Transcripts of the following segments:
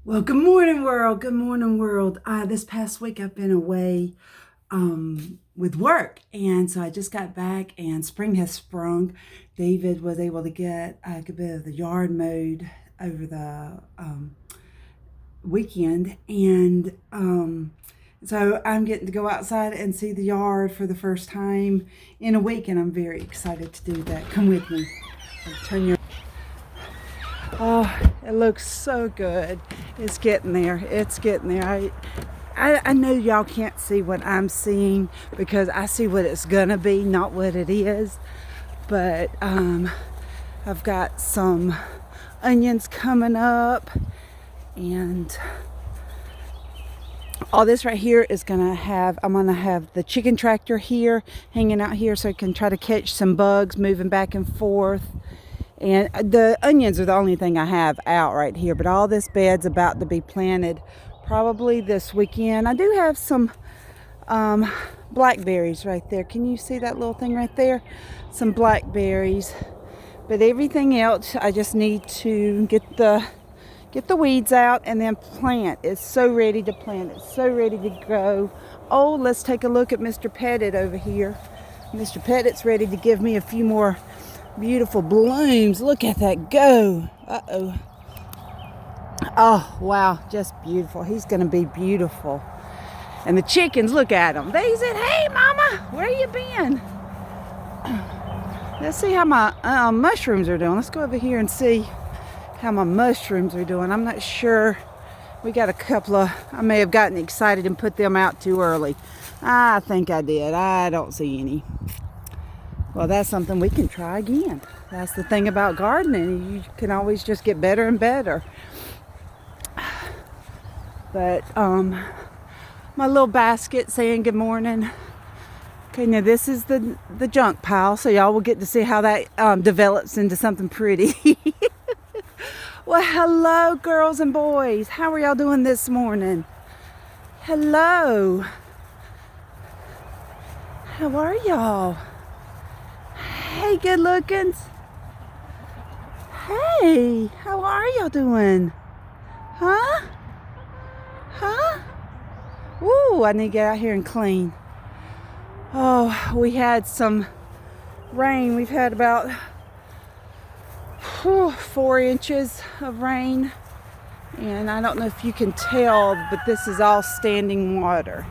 Well, good morning, world. Good morning, world. This past week I've been away with work, and so I just got back, and spring has sprung. David was able to get a good bit of the yard mowed over the weekend, and so I'm getting to go outside and see the yard for the first time in a week, and I'm very excited to do that. Come with me. Turn your Oh, it looks so good. It's getting there. It's getting there. I know y'all can't see what I'm seeing because I see what it's gonna be, not what it is. But I've got some onions coming up, and all this right here is I'm gonna have the chicken tractor here, hanging out here, so I can try to catch some bugs moving back and forth. And the onions are the only thing I have out right here, but all this bed's about to be planted probably this weekend. I do have some blackberries right there. Can you see that little thing right there? Some blackberries. But everything else, I just need to get the weeds out and then plant. It's so ready to plant. It's so ready to go. Oh, let's take a look at Mr. Pettit over here. Mr. Pettit's ready to give me a few more beautiful blooms. Look at that go. Uh-oh. Oh, wow. Just beautiful. He's going to be beautiful. And the chickens, look at them. They said, "Hey, Mama, where you been?" Let's see how my mushrooms are doing. Let's go over here and see how my mushrooms are doing. I'm not sure. We got a couple of, I may have gotten excited and put them out too early. I think I did. I don't see any. Well, that's something we can try again. That's the thing about gardening. You can always just get better and better. But my little basket saying good morning. Okay, now this is the junk pile, so y'all will get to see how that develops into something pretty. Well, hello, girls and boys. How are y'all doing this morning? Hello. How are y'all? Hey, good lookings. Hey, how are y'all doing? Huh? Huh? Ooh, I need to get out here and clean. Oh, we had some rain. We've had about 4 inches of rain. And I don't know if you can tell, but this is all standing water.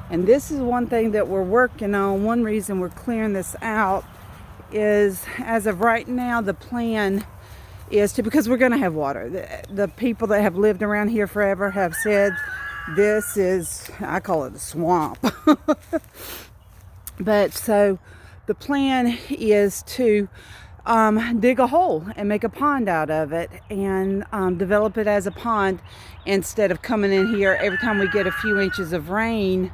And this is one thing that we're working on. One reason we're clearing this out is, as of right now, the plan is to, because we're going to have water. The people that have lived around here forever have said this is, I call it a swamp. But so the plan is to dig a hole and make a pond out of it, and develop it as a pond, instead of coming in here every time we get a few inches of rain,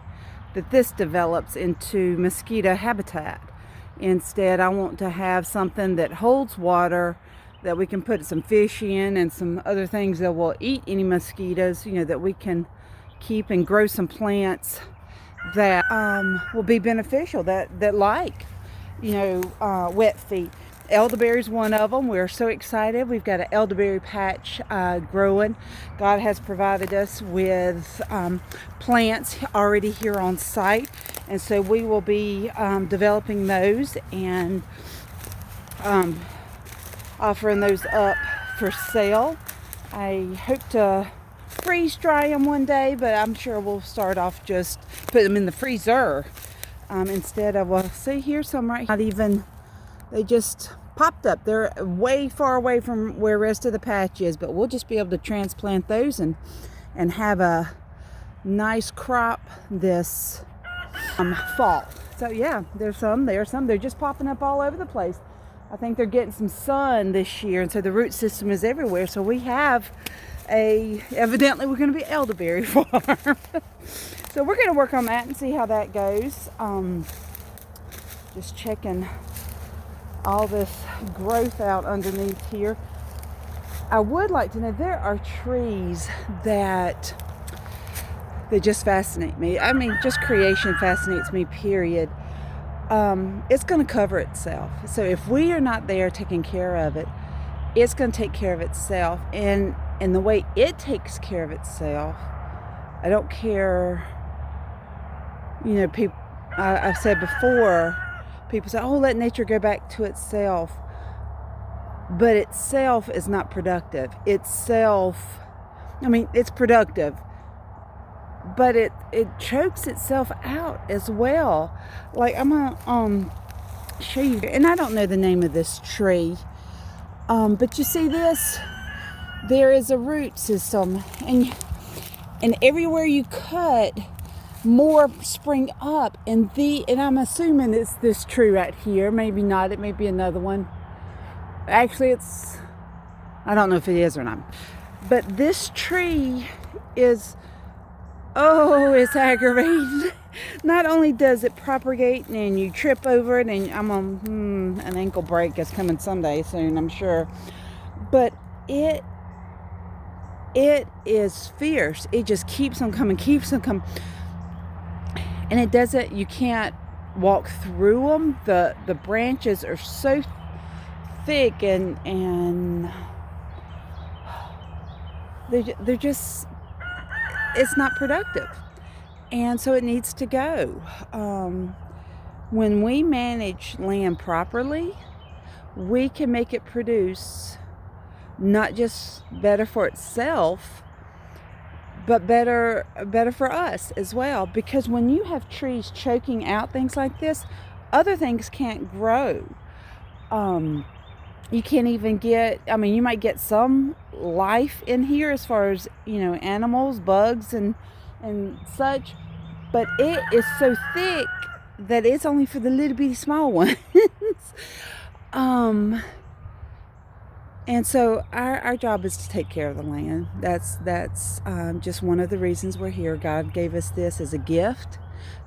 that this develops into mosquito habitat. Instead, I want to have something that holds water, that we can put some fish in and some other things that will eat any mosquitoes, that we can keep, and grow some plants that will be beneficial, that like, wet feet. Elderberry's one of them. We're so excited. We've got an elderberry patch growing. God has provided us with plants already here on site, and so we will be developing those and offering those up for sale. I hope to freeze dry them one day, but I'm sure we'll start off just put them in the freezer instead of, well, see, here's some right, not even, they just popped up. They're way far away from where the rest of the patch is, but we'll just be able to transplant those and have a nice crop this fall. So yeah, there's some. They're just popping up all over the place. I think they're getting some sun this year, and so the root system is everywhere. So we have evidently we're going to be elderberry farm. So we're going to work on that and see how that goes. Just checking all this growth out underneath here. I would like to know, there are trees that just fascinate me. I mean, just creation fascinates me, period. It's going to cover itself. So if we are not there taking care of it, it's going to take care of itself. And and the way it takes care of itself. I don't care, you know, people, I've said before, people say, oh, let nature go back to itself. But itself is not productive. Itself, I mean, it's productive, but it chokes itself out as well. Like, I'm gonna show you, and I don't know the name of this tree, but you see this? There is a root system, and everywhere you cut, more spring up, and I'm assuming it's this tree right here. Maybe not. It may be another one. Actually, I don't know if it is or not. But this tree is, oh, it's aggravating. Not only does it propagate and you trip over it, and I'm on an ankle break is coming someday soon, I'm sure. But it is fierce. It just keeps on coming, and it doesn't. You can't walk through them. The branches are so thick, and they're just, it's not productive, and so it needs to go. When we manage land properly, we can make it produce not just better for itself, but better for us as well. Because when you have trees choking out things like this, other things can't grow. You can't even get, I mean, you might get some life in here as far as, you know, animals, bugs, and such, but it is so thick that it's only for the little bitty small ones. And so our job is to take care of the land. That's just one of the reasons we're here. God gave us this as a gift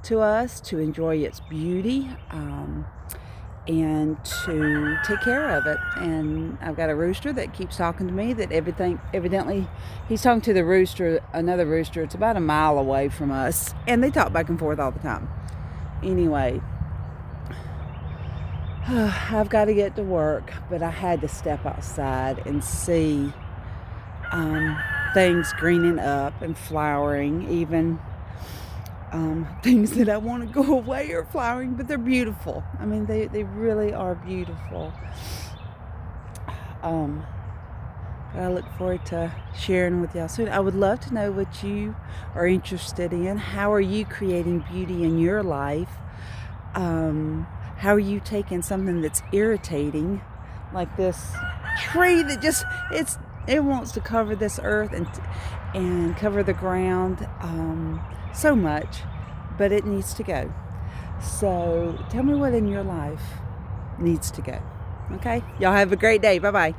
to us to enjoy its beauty, and to take care of it. And I've got a rooster that keeps talking to me that evidently he's talking to the rooster, another rooster. It's about a mile away from us, and they talk back and forth all the time. Anyway, I've got to get to work, but I had to step outside and see things greening up and flowering. Even things that I want to go away are flowering, but they're beautiful. I mean, they really are beautiful. But I look forward to sharing with y'all soon. I would love to know what you are interested in. How are you creating beauty in your life? How are you taking something that's irritating, like this tree that just, it wants to cover this earth and cover the ground so much, but it needs to go. So tell me what in your life needs to go. Okay? Y'all have a great day. Bye-bye.